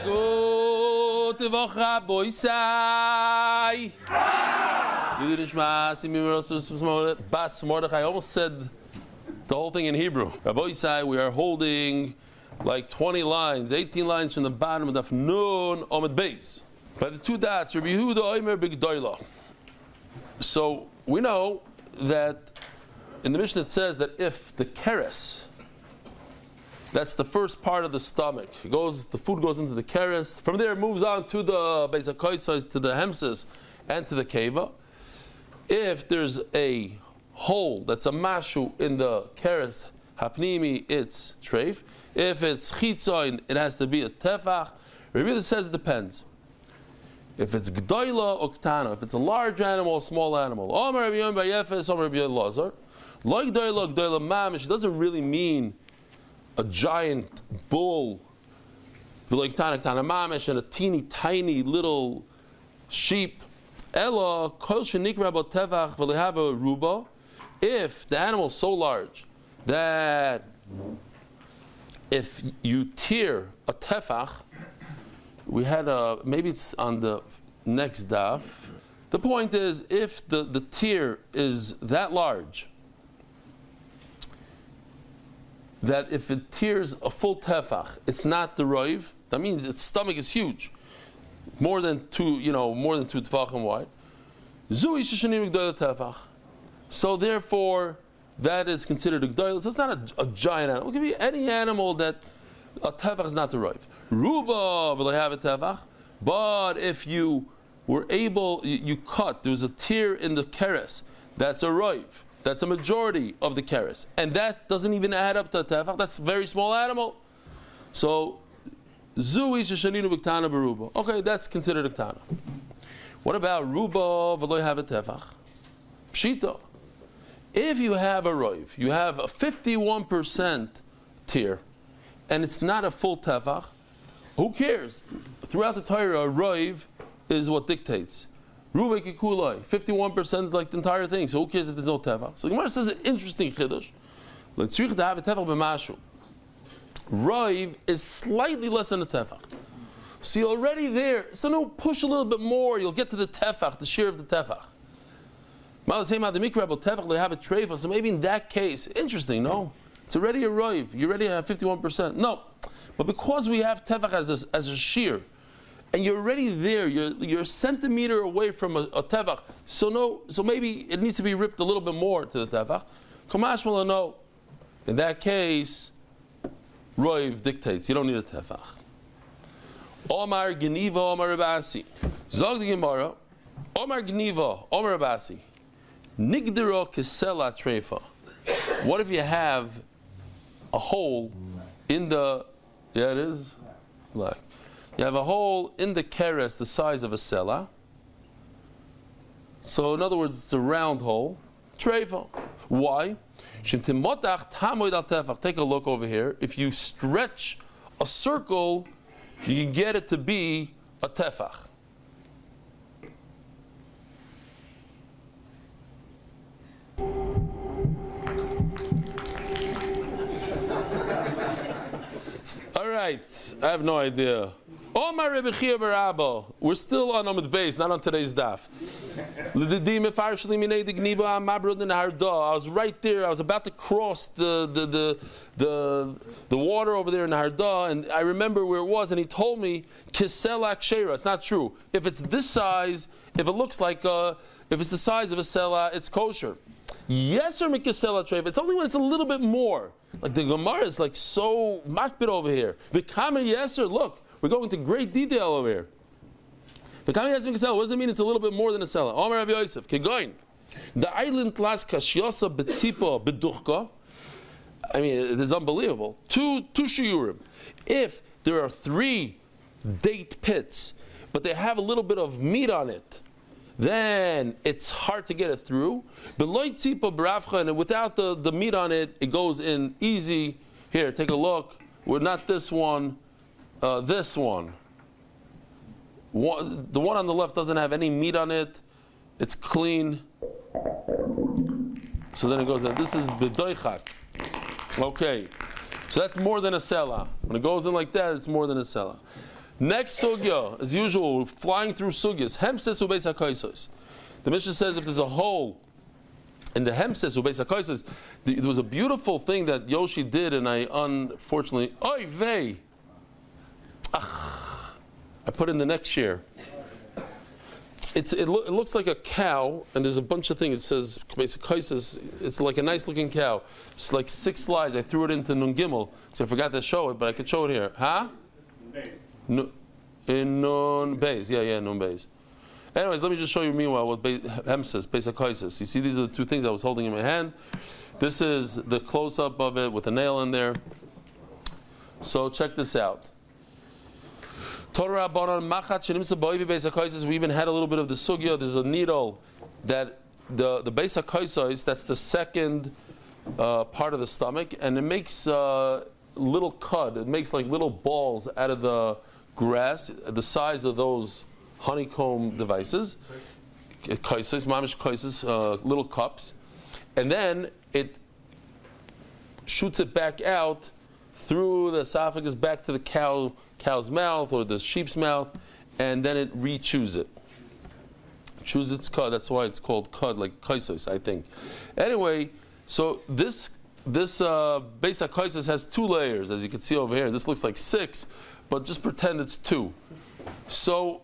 Gute Woche, Boisai. Bas Mordechai almost said the whole thing in Hebrew. Rabbi Isai, we are holding like 20 lines, 18 lines from the bottom of the Nun Omid Beis. By the two dots, Rabbi Yehuda Omer B'Gdoila. So we know that in the Mishnah it says that if the keres, that's the first part of the stomach, the food goes into the keres. From there it moves on to the Beis HaKoisos, to the Hemses, and to the Keva. If there's a hole that's a mashu in the keres hapnimi, it's treif. If it's chitzoin, it has to be a tefach. Rabbi says it depends. If it's gdoila or ktana, if it's a large animal or small animal. Omer Rabbi Yom Bayefes, Omer Rabbi Elazar. Lo gdoila mamish, it doesn't really mean a giant bull, v'lo ktana mamish, and a teeny tiny little sheep. Ella kol shenikra bo tefach v'lehava ruba. If the animal is so large that if you tear a tefach, we had maybe it's on the next daf. The point is, if the tear is that large, that if it tears a full tefach, it's not the roiv. That means its stomach is huge, more than two tefachim wide. Zui sheshanim g'doil tefach. So therefore, that is considered a g'doil. So it's not a giant animal. It can be any animal that a tefach is not the roiv. Ruba will have a tefach, but if you were able, you cut, there was a tear in the keres, that's a roiv. That's a majority of the keres, and that doesn't even add up to a tefach. That's a very small animal. So zui sheshaninu b'ktana beruba. Okay, that's considered a ktana. What about ruba v'lo have a tefach? Pshita. If you have a roiv, you have a 51% tear, and it's not a full tefach, who cares? Throughout the Torah, a roiv is what dictates. Ruba kikulai, 51% is like the entire thing, so who cares if there's no tefach? So the Gemara says an interesting chiddush. L'tzrich to have a tefach b'mashu. Roiv is slightly less than a tefach. So you're already there. So no, push a little bit more, you'll get to the tefach, the share of the tefach. So maybe in that case, interesting, no? It's already a roiv. You already have 51%. No. But because we have tefach as a shear, and you're already there, you're a centimeter away from a tefach, so maybe it needs to be ripped a little bit more to the tefach. Kamash will know. In that case, roiv dictates. You don't need a tefach. Omar Geniva, Omar Rabasi. Zog the Gemara. Omar Geniva, Omar Rabasi. Nigdero kesela treifa. What if you have a hole in the, yeah, it is black. You have a hole in the keres the size of a sela. So in other words, it's a round hole. Treifa. Why? Take a look over here. If you stretch a circle, you can get it to be a tefach. All right, I have no idea. Omar Rebbe Chia Barabba. We're still on Omid Beis, not on today's daf. I was right there. I was about to cross the water over there in Harda, and I remember where it was. And he told me Kisela Kshera. It's not true. If it's this size, if it looks like, if it's the size of a sela, it's kosher. Yes, or mikasela treif. It's only when it's a little bit more. Like the Gemara is like so makbid over here. The Kamer Yeser, look. We're going into great detail over here. The Kami has what does it mean? It's a little bit more than a seller. Omer Rav Yosef, Kegoin. The island las kashyasa betzipa beduchka. I mean, it is unbelievable. Two shiurim. If there are 3 date pits, but they have a little bit of meat on it, then it's hard to get it through. Beloy tzipa bravcha, and without the meat on it, it goes in easy. Here, take a look. We're not this one. This one. The one on the left doesn't have any meat on it. It's clean. So then it goes, this is bedoichak. Okay. So that's more than a sela. When it goes in like that, it's more than a sela. Next sugya, as usual, we're flying through sugyas. Hemses ubeis hakaisos. The Mishnah says if there's a hole in the hemses ubeis hakaisos, there was a beautiful thing that Yoshi did, and I unfortunately, oy vey, I put in the next year. It looks like a cow, and there's a bunch of things. It says it's like a nice looking cow. It's like 6 slides. I threw it into Nun Gimel, so I forgot to show it, but I could show it here. Huh? In Nun Beis. Yeah, Nun Beis. Anyways, let me just show you meanwhile what Hemses, Beis HaKaisis. You see, these are the 2 things I was holding in my hand. This is the close-up of it with a nail in there. So check this out. We even had a little bit of the sugya. There's a needle that the Beis HaKaisos, that's the second part of the stomach, and it makes little cud. It makes like little balls out of the grass, the size of those honeycomb devices. Kaisos, mamish kaisos, little cups, and then it shoots it back out through the esophagus back to the cow's mouth or the sheep's mouth, and then it re-chews it. Chews its cud. That's why it's called cud, like kaisos, I think. Anyway, so this Beis HaKaisos has 2 layers, as you can see over here. This looks like 6, but just pretend it's 2. So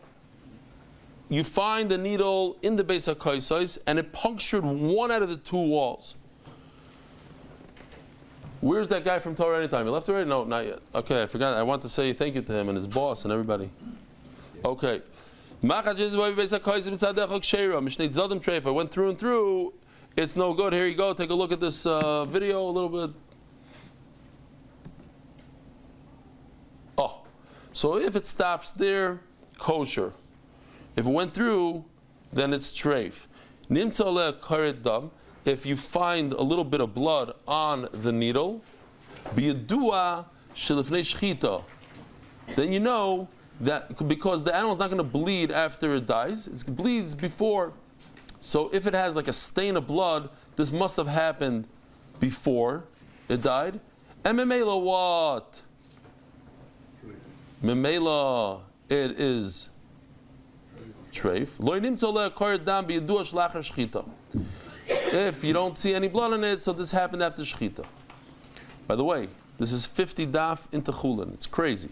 you find the needle in the Beis HaKaisos, and it punctured 1 out of the 2 walls. Where's that guy from Torah Anytime? He left already? No, not yet. Okay, I forgot. I want to say thank you to him and his boss and everybody. Okay. I went through and through. It's no good. Here you go. Take a look at this video a little bit. Oh. So if it stops there, kosher. If it went through, then it's treif. If you find a little bit of blood on the needle, then you know that because the animal's not going to bleed after it dies, it bleeds before. So if it has like a stain of blood, this must have happened before it died. And memela what? Memela, it is treif. If you don't see any blood in it, so this happened after Shechita. By the way, this is 50 daf into Chullin. It's crazy.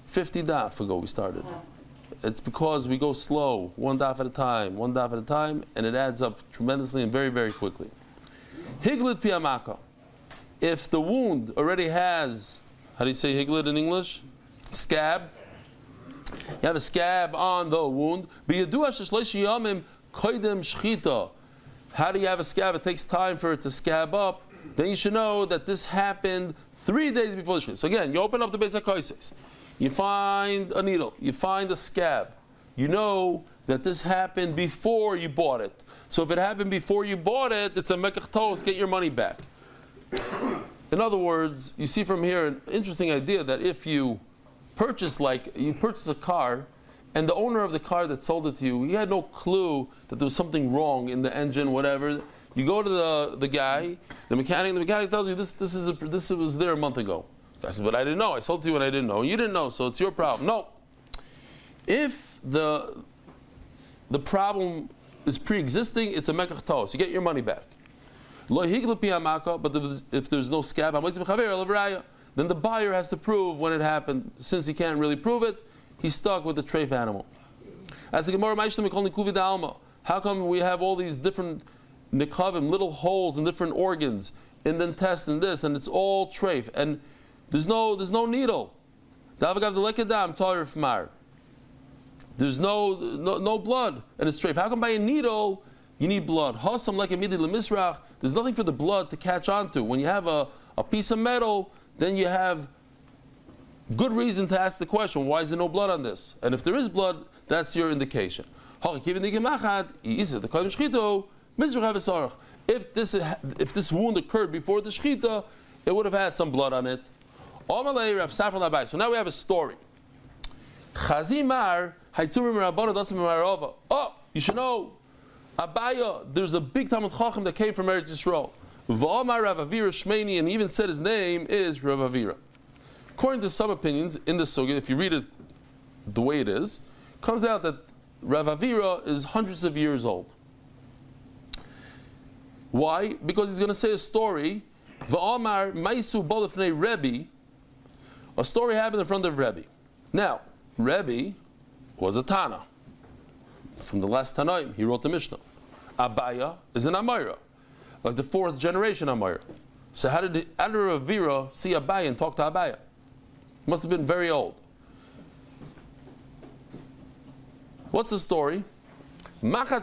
50 daf ago we started. It's because we go slow, 1 daf at a time, and it adds up tremendously and very, very quickly. Higlit piyamaka. If the wound already has, how do you say higlit in English? Scab. You have a scab on the wound. How do you have a scab? It takes time for it to scab up. Then you should know that this happened 3 days before the shechita. So again, you open up the Beis HaKaisos. You find a needle. You find a scab. You know that this happened before you bought it. So if it happened before you bought it, it's a mekach tos, get your money back. In other words, you see from here an interesting idea that if you purchase a car, and the owner of the car that sold it to you, he had no clue that there was something wrong in the engine, whatever. You go to the guy, the mechanic tells you this was there a month ago. I said, but I didn't know. I sold it to you and I didn't know. You didn't know, so it's your problem. No. If the problem is pre-existing, it's a mekach tos. You get your money back. But if there's no scab, then the buyer has to prove when it happened. Since he can't really prove it, he's stuck with the treif animal. As the Gemara, how come we have all these different nikavim, little holes in different organs, in the intestine, this, and it's all treif, and there's no needle. There's no blood, and it's treif. How come by a needle you need blood? There's nothing for the blood to catch onto. When you have a piece of metal, then you have good reason to ask the question, why is there no blood on this? And if there is blood, that's your indication. If this wound occurred before the shechita, it would have had some blood on it. So now we have a story. Oh, you should know, Abaya, there's a big Talmud Chacham that came from Eretz Yisrael. V'amar Rav Avira Shmeini, and he even said his name is Rav Avira. According to some opinions in the sugya, if you read it the way it is, comes out that Rav Avira is hundreds of years old. Why? Because he's going to say a story. V'amar Maisu Bolifnei Rebbe. A story happened in front of Rebbe. Now, Rebbe was a Tana. From the last Tanaim, he wrote the Mishnah. Abaya is an Amayra, like the fourth generation Amayra. So how did Rav Avira see Abaya and talk to Abaya? Must have been very old. What's the story? There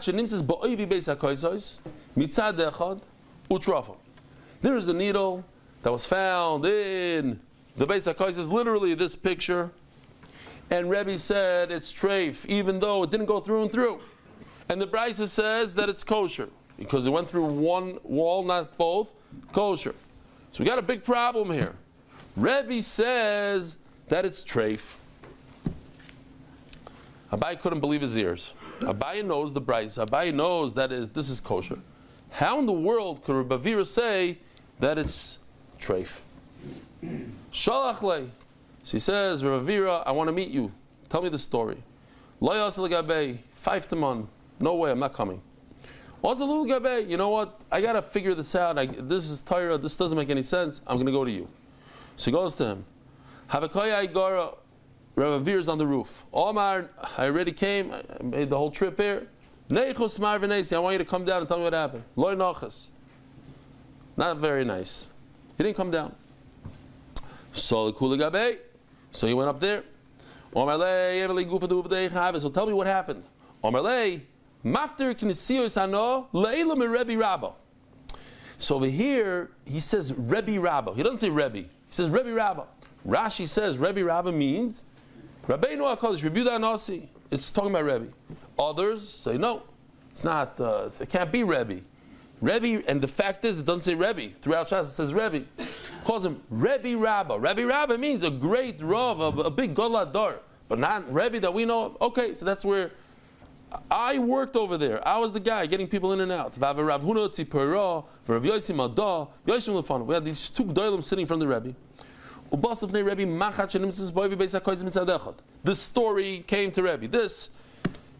is a needle that was found in the Beis HaKosos, literally this picture. And Rebbe said it's treif, even though it didn't go through and through. And the Brisa says that it's kosher, because it went through one wall, not both, kosher. So we got a big problem here. Rebbe says that it's treif. Abai couldn't believe his ears. Abai knows the Brisa. Abai knows that this is kosher. How in the world could Rav Avira say that it's treif? Shalach lei. So he says, Rav Avira, I want to meet you. Tell me the story. Lo yasel gabei, 5 timan. No way, I'm not coming. Also, little gabei, you know what? I got to figure this out. This is Torah. This doesn't make any sense. I'm going to go to you. So he goes to him. Havakoya Igara. Rav Avira's on the roof. Omar, I already came. I made the whole trip here. Neichos mar v'neisi. I want you to come down and tell me what happened. Loi nochas. Not very nice. He didn't come down. So he went up there. So tell me what happened. So over here, he says Rebbe Rabba. He doesn't say Rebbe. He says Rebbe Rabba. Rashi says Rebbe Rabba means Rabbeinu HaKadosh, Rebbe Yehuda Anasi. It's talking about Rebbe. Others say no, it's not. It can't be Rebbe. Rebbe, and the fact is, it doesn't say Rebbe. Throughout Shas it says Rebbe. Calls him Rebbe Rabba. Rebbe Rabba means a great Rav, a big Gadol Hador, but not Rebbe that we know of. Okay, so that's where I worked over there. I was the guy getting people in and out. We had these two Gdolim sitting from the Rebbe. The story came to Rebbe. This,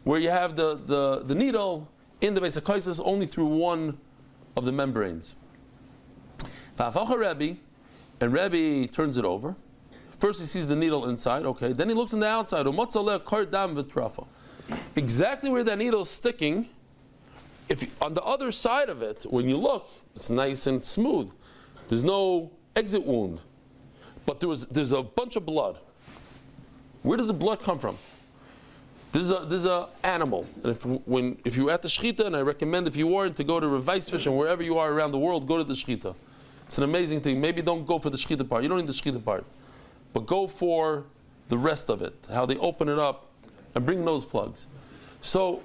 where you have the needle in the Beis HaKosos only through one of the membranes. Rebbe, and Rebbe turns it over. First he sees the needle inside, okay. Then he looks on the outside. Exactly where that needle is sticking, on the other side of it, when you look, it's nice and smooth. There's no exit wound. But there's a bunch of blood. Where did the blood come from? This is a animal. And if you're at the shechita, and I recommend if you are to go to Revice Fish and wherever you are around the world, go to the shechita. It's an amazing thing. Maybe don't go for the shechita part. You don't need the shechita part. But go for the rest of it. How they open it up and bring nose plugs. So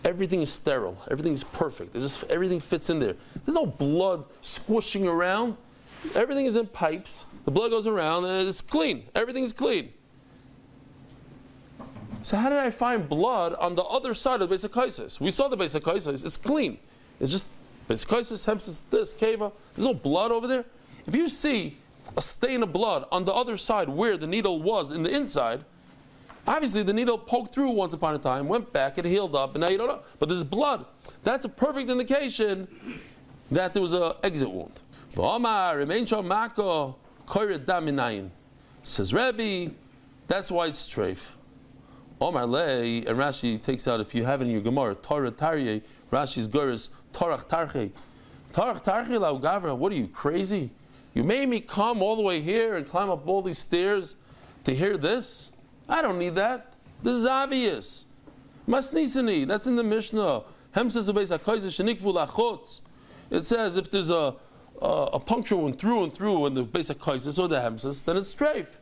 everything is sterile. Everything is perfect. Everything fits in there. There's no blood squishing around. Everything is in pipes. The blood goes around and it's clean. Everything is clean. So how did I find blood on the other side of the Beis HaKosos? We saw the Beis HaKosos. It's clean. It's just Beis HaKosos, Hemsis, this, Keva. There's no blood over there. If you see a stain of blood on the other side where the needle was in the inside, obviously the needle poked through once upon a time, went back, it healed up, and now you don't know. But there's blood. That's a perfect indication that there was an exit wound. Says Rebbe, that's why it's treif. Omar lei, and Rashi takes out, if you have it in your Gemara, Torah Tarye, Rashi's Goris, Torach Tarche. Torach Tarche lau gavra, what are you, crazy? You made me come all the way here and climb up all these stairs to hear this? I don't need that. This is obvious. Masnisani, that's in the Mishnah. It says if there's a puncture wound through and through in the Beis HaKosos or the hemsis, then it's treif.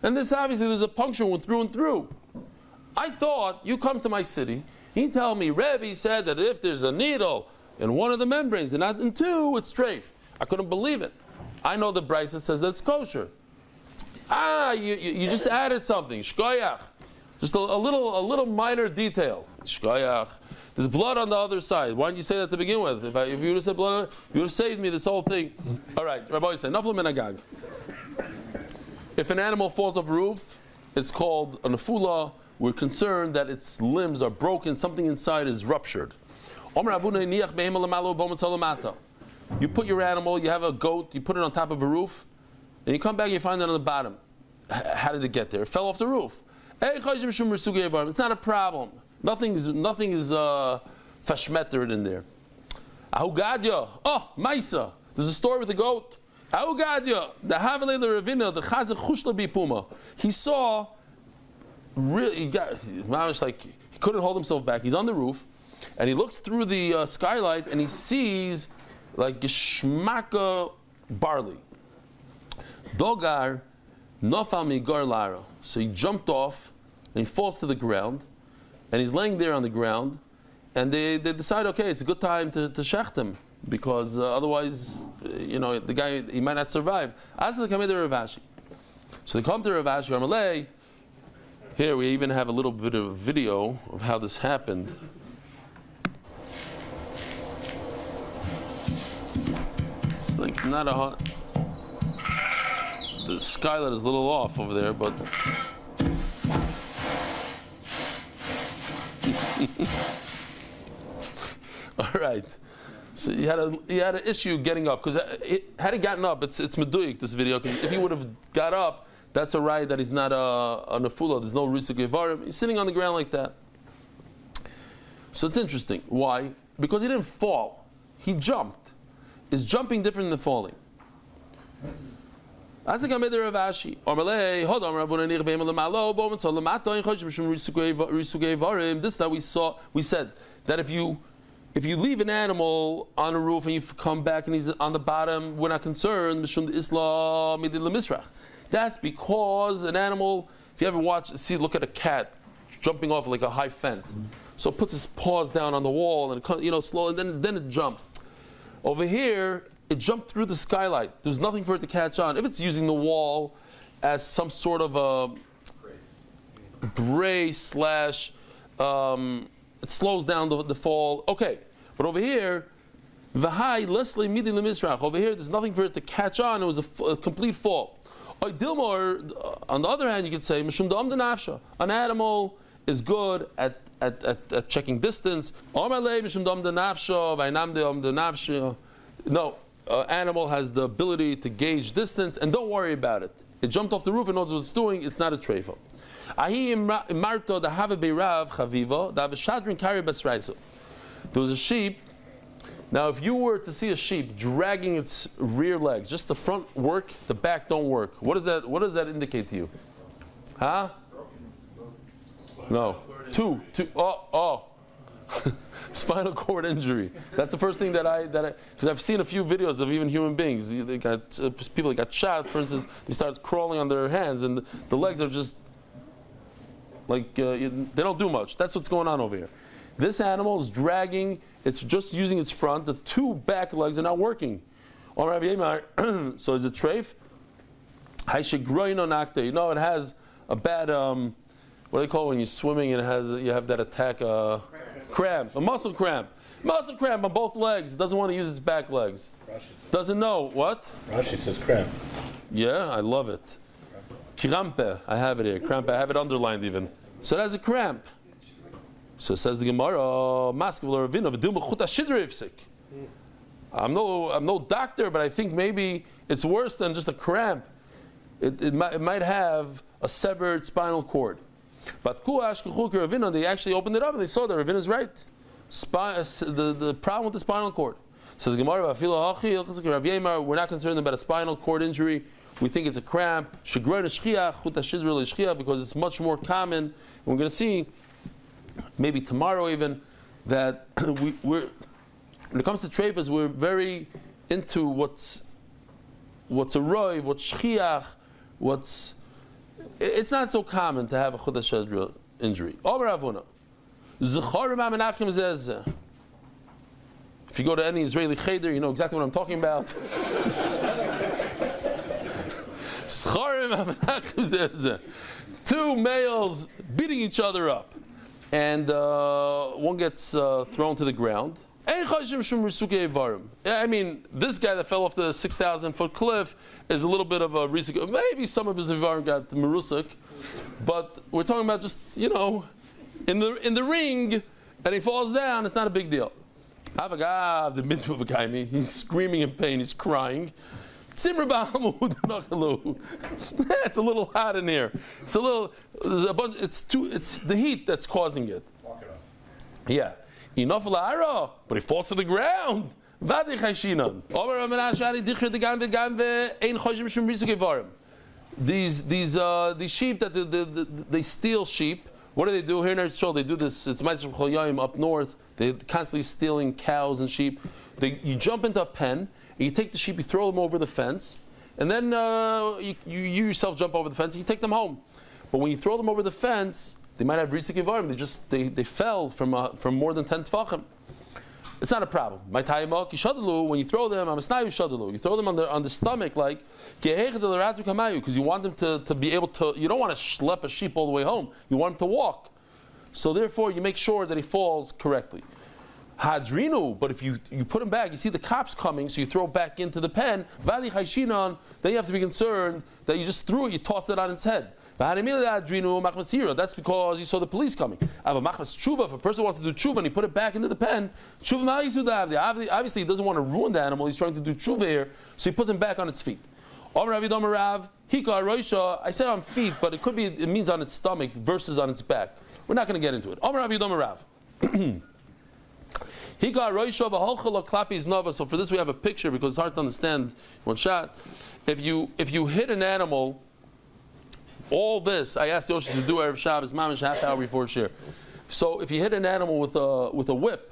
And this obviously there's a puncture wound through and through. I thought you come to my city, you tell me Rebbe said that if there's a needle in one of the membranes and not in two, it's treif. I couldn't believe it. I know the Brisa says that's kosher. You just added something. Shkoyach. Just a little minor detail. Shkoyach. There's blood on the other side. Why didn't you say that to begin with? If you would have said blood, you would have saved me this whole thing. All right, Rabbi said, Nafla min agag. If an animal falls off a roof, it's called a nefula. We're concerned that its limbs are broken, something inside is ruptured. You put your animal, you have a goat, you put it on top of a roof, and you come back and you find it on the bottom. How did it get there? It fell off the roof. It's not a problem. Nothing is fashmettered in there. Ahugadya. Oh, Maisa. There's a story with the goat. Ahugadya. The Havelei Ravina, the Chazar Chushla Bipuma. He saw, really, he couldn't hold himself back. He's on the roof, and he looks through the skylight, and he sees like Geshmaka barley. Dogar Nofal Migar Lara. So he jumped off, and he falls to the ground, and he's laying there on the ground, and they decide, okay, it's a good time to shecht him, because otherwise, the guy, he might not survive. As they come to Rav Ashi. So they come to Rav Ashi, Amalei. Here we even have a little bit of a video of how this happened. It's like not a hot. The skylight is a little off over there, but. All right. So he had an issue getting up, because had he gotten up, it's meduyik, this video, because if he would have got up, that's a right that he's not a nefula. There's no risuk evarim. He's sitting on the ground like that. So it's interesting. Why? Because he didn't fall. He jumped. Is jumping different than falling? This that we said that if you leave an animal on a roof and you come back and he's on the bottom, we're not concerned. That's because an animal, if you ever look at a cat jumping off like a high fence, so it puts his paws down on the wall and slow, and then it jumps. Over here, it jumped through the skylight. There's nothing for it to catch on. If it's using the wall as some sort of a brace / it slows down the fall. Okay, but over here, v'hai lesli midi lemisrach. Over here, there's nothing for it to catch on. It was a complete fall. On the other hand, you could say mishum da'am denafsha. An animal is good at checking distance. No. Animal has the ability to gauge distance, and don't worry about it. It jumped off the roof and knows what it's doing. It's not a treifa. There was a sheep. Now, if you were to see a sheep dragging its rear legs, just the front work, the back don't work. What does that indicate to you? Huh? No. Two. Oh. Spinal cord injury. That's the first thing that I because I've seen a few videos of even human beings. They got people that got shot, for instance. They start crawling on their hands, and the legs are just like they don't do much. That's what's going on over here. This animal is dragging. It's just using its front. The two back legs are not working. So is it treif? It has a bad. What do they call it when you're swimming and you have that attack? Cramp, a muscle cramp on both legs. Doesn't want to use its back legs. Doesn't know what? Rashi says cramp. Yeah, I love it. Krampe, I have it here. Cramp, I have it underlined even. So it has a cramp. So says the Gemara, I'm no doctor, but I think maybe it's worse than just a cramp. It might have a severed spinal cord. But they actually opened it up and they saw that Ravina is right. The problem with the spinal cord. Says Gemara, we're not concerned about a spinal cord injury. We think it's a cramp. Because it's much more common. And we're going to see, maybe tomorrow even, that when it comes to treifas, we're very into what's a roiv, what's shchiach, it's not so common to have a chudash shedra injury. If you go to any Israeli cheder, you know exactly what I'm talking about. Two males beating each other up. and one gets thrown to the ground. I mean, this guy that fell off the 6,000-foot cliff is a little bit of a risk. Maybe some of his ivarim got merusuk, but we're talking about just, in the ring, and he falls down. It's not a big deal. The mitzvah of a guy, he's screaming in pain. He's crying. It's a little hot in here. It's a little. It's the heat that's causing it. Yeah. Enough la'ara, but he falls to the ground. These sheep that they steal sheep. What do they do here in Israel? They do this. It's Ma'aser Cholayim up north. They're constantly stealing cows and sheep. You jump into a pen, and you take the sheep, you throw them over the fence, and then you yourself jump over the fence and you take them home. But when you throw them over the fence, they might have risik ivarim. They fell from more than 10 tefachim. It's not a problem. When you throw them, you throw them on the stomach like because you want them to be able to. You don't want to schlep a sheep all the way home. You want him to walk. So therefore, you make sure that he falls correctly. Hadrinu, but if you put him back, you see the cops coming, so you throw it back into the pen. Then you have to be concerned that you just threw it, you tossed it on its head. That's because you saw the police coming. If a person wants to do tshuva and he put it back into the pen, obviously he doesn't want to ruin the animal, he's trying to do tshuva here, so he puts him back on its feet. I said on feet, but it means on its stomach versus on its back. We're not going to get into it. So for this we have a picture because it's hard to understand one shot. If you hit an animal, all this I asked Yoshi to do Erev Shabbos, mamish half hour before shir. So if you hit an animal with a whip,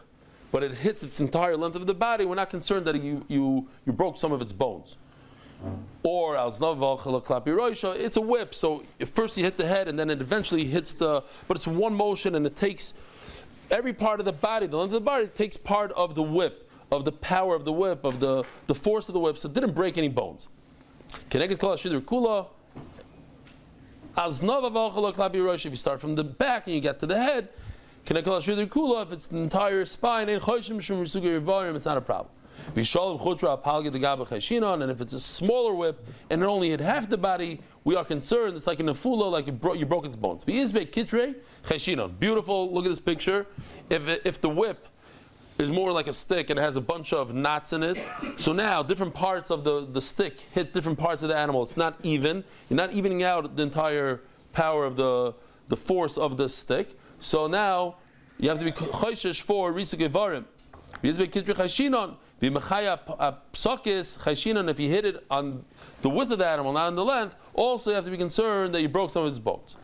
but it hits its entire length of the body, we're not concerned that you broke some of its bones. Or it's a whip, so if first you hit the head and then it eventually hits but it's one motion and it takes every part of the body, the length of the body takes part of the whip, of the power of the whip, of the force of the whip, so it didn't break any bones. If you start from the back and you get to the head, if it's the entire spine, it's not a problem. And if it's a smaller whip and it only hit half the body, we are concerned. It's like in a fula, like you broke its bones. Beautiful. Look at this picture. If the whip is more like a stick and it has a bunch of knots in it, so now different parts of the stick hit different parts of the animal. It's not even. You're not evening out the entire power of the force of the stick. So now you have to be choishish for risik ivarim. If you hit it on the width of the animal, not on the length, also you have to be concerned that you broke some of its bones.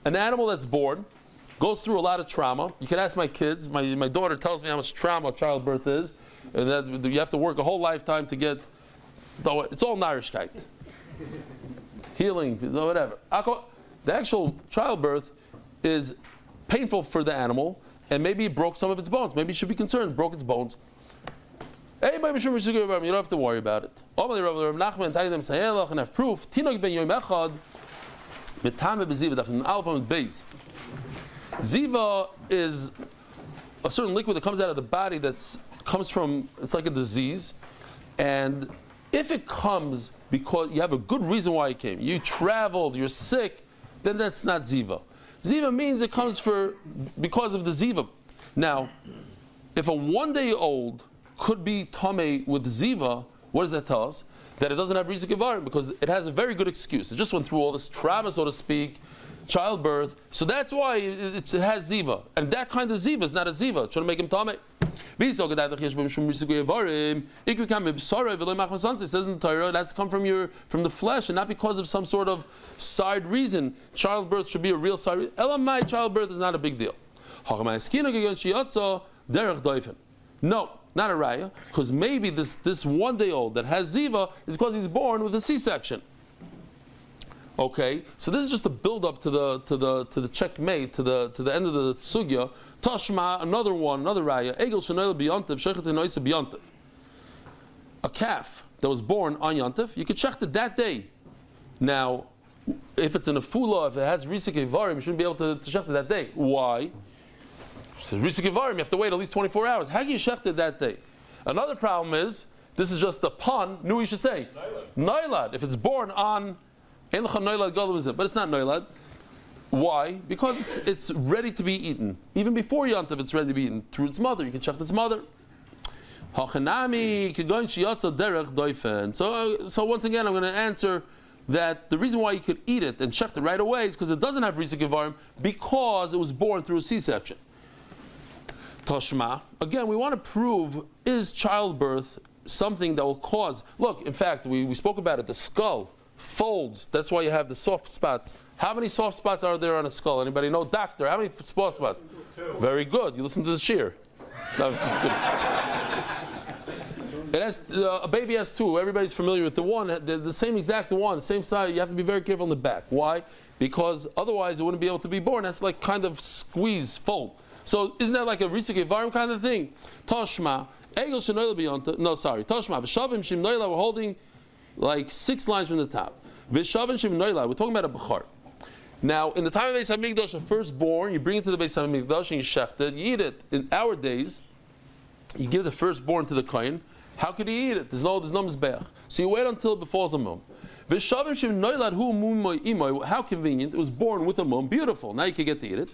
An animal that's born goes through a lot of trauma. You can ask my kids. My daughter tells me how much trauma childbirth is, and that you have to work a whole lifetime to get. It's all narishkeit, healing, whatever. The actual childbirth is painful for the animal, and maybe it broke some of its bones. Maybe you should be concerned, broke its bones. You don't have to worry about it. And have proof. Ziva is a certain liquid that comes out of the body it's like a disease, and if it comes because you have a good reason why it came, you traveled, you're sick, then that's not Ziva. Ziva means it comes because of the Ziva. Now, if a 1-day-old could be Tomei with Ziva, what does that tell us? That it doesn't have Rizik Ivarim because it has a very good excuse. It just went through all this trauma, so to speak, childbirth. So that's why it has Ziva. And that kind of Ziva is not a Ziva. It shouldn't make him Tomei. It says in the Torah, that's come from the flesh and not because of some sort of side reason. Childbirth should be a real side reason. Elamai, childbirth is not a big deal. No, not a raya, because maybe this 1-day-old that has ziva is because he's born with a C-section. Okay, so this is just a build-up to the checkmate, to the end of the sugya. Tashma, another raya. Egel shenoil biyantiv, shechet enoisa biyantiv. A calf that was born on yantiv, you could check it that day. Now, if it's in a fula, if it has risik ivarim, you shouldn't be able to shecht it that day. Why? Risik ivarim, you have to wait at least 24 hours. How can you shecht it that day? Another problem is, this is just a pun, you should say. Noilad. If it's born on, but it's not noilad. Why? Because it's ready to be eaten. Even before Yontav, it's ready to be eaten. Through its mother, you can check its mother. So once again, I'm going to answer that the reason why you could eat it and check it right away is because it doesn't have risik ivarim, because it was born through a C-section. Toshma. Again, we want to prove, is childbirth something that will cause... Look, in fact, we spoke about it. The skull folds. That's why you have the soft spots. How many soft spots are there on a skull? Anybody know? Doctor, how many soft spots? 2. Very good. You listen to the shear. No, just kidding. It has, a baby has 2. Everybody's familiar with the one. The same exact one, same size. You have to be very careful on the back. Why? Because otherwise it wouldn't be able to be born. That's like kind of squeeze, fold. So isn't that like a risik ivarim kind of thing? Toshma. Egel shenoila beyond. No, sorry. Toshma. V'shavim shim noila. We're holding like 6 lines from the top. V'shavim shim noila. We're talking about a bechar. Now, in the time of Beis Hamikdash, a firstborn, you bring it to the Beis Hamikdash and you shecht it. You eat it. In our days, you give the firstborn to the kohen. How could he eat it? There's no mizbeach. So you wait until it befalls a mum. How convenient! It was born with a mum. Beautiful. Now you can get to eat it.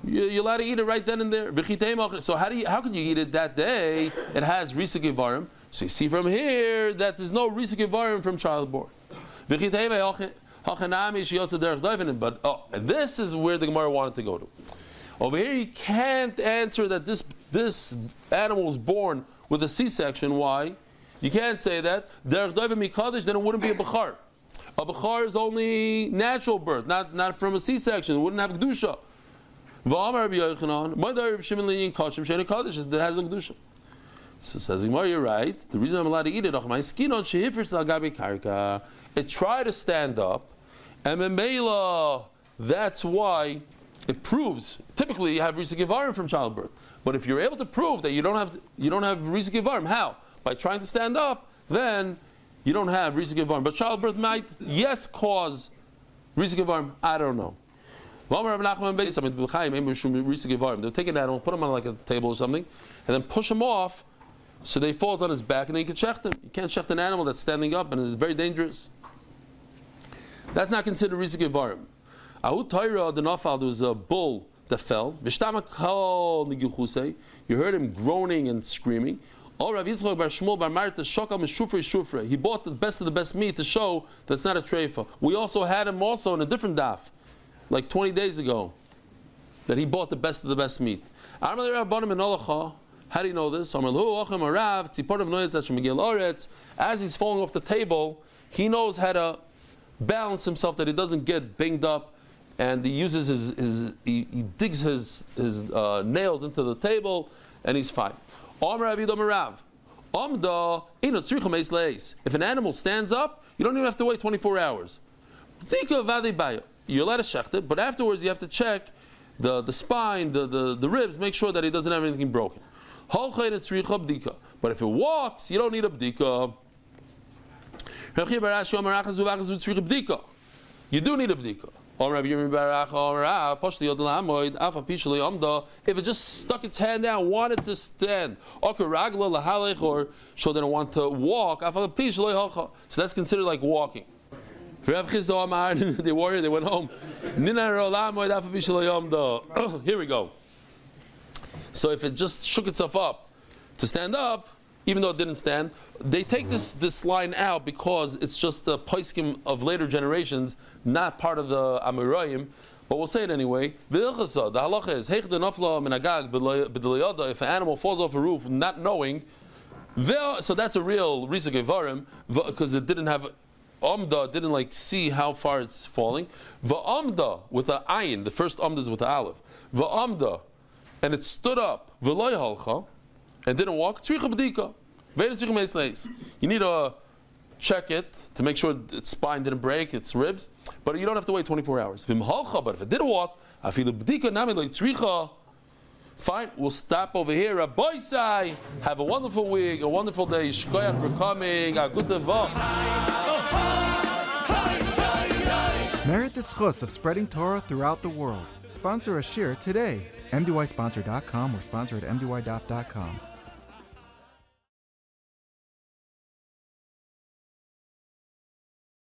You're allowed to eat it right then and there. So how can you eat it that day? It has risik ivarim. So you see from here that there's no risik ivarim from childbirth. But and this is where the Gemara wanted to go to. Over here, you can't answer that this animal was born with a C-section. Why? You can't say that. Then it wouldn't be a bechar. A bechar is only natural birth, not from a C-section. It wouldn't have kedusha. That has no kedusha. So says Gemara, you're right. The reason I'm allowed to eat it, it tried to stand up, and memela, that's why it proves. Typically, you have risik ivarim from childbirth, but if you're able to prove that you don't have risik ivarim, how? By trying to stand up, then you don't have risik ivarim. But childbirth might, yes, cause risik ivarim. I don't know. They'll take an animal, put him on like a table or something, and then push him off, so that he falls on his back, and then you can shecht him. You can't shecht an animal that's standing up, and it's very dangerous. That's not considered risik ivarim. Ahu Taira the Nafal, there was a bull that fell. You heard him groaning and screaming. He bought the best of the best meat to show that's not a treifa. We also had him also in a different daf, like 20 days ago, that he bought the best of the best meat. How do you know this? As he's falling off the table, he knows how to balance himself that he doesn't get banged up, and he uses he digs his nails into the table, and he's fine. If an animal stands up, you don't even have to wait 24 hours. You're allowed to shecht it, but afterwards you have to check the spine, the ribs, make sure that he doesn't have anything broken. But if it walks, you don't need a bdika. You do need a bdika. If it just stuck its hand down, wanted to stand, or showed that it wanted to walk, so that's considered like walking. They worried, they went home. Here we go. So if it just shook itself up to stand up, even though it didn't stand, they take this line out because it's just the poskim of later generations, not part of the Amirayim, but we'll say it anyway. The halacha is, if an animal falls off a roof not knowing, so that's a real risik ivarim, because it didn't have amda, didn't like see how far it's falling. Va'amda with an ayin, the first amda is with the aleph. Va'amda, and it stood up, v'loy halcha, and didn't walk. You need to check it to make sure its spine didn't break, its ribs, but you don't have to wait 24 hours. But if it didn't walk, fine, we'll stop over here. Rabbi Sai, have a wonderful week, a wonderful day. Shkoyach for coming. A good Voch. Merit the schus of spreading Torah throughout the world. Sponsor a shir today. MDYsponsor.com or sponsor at MDY.com.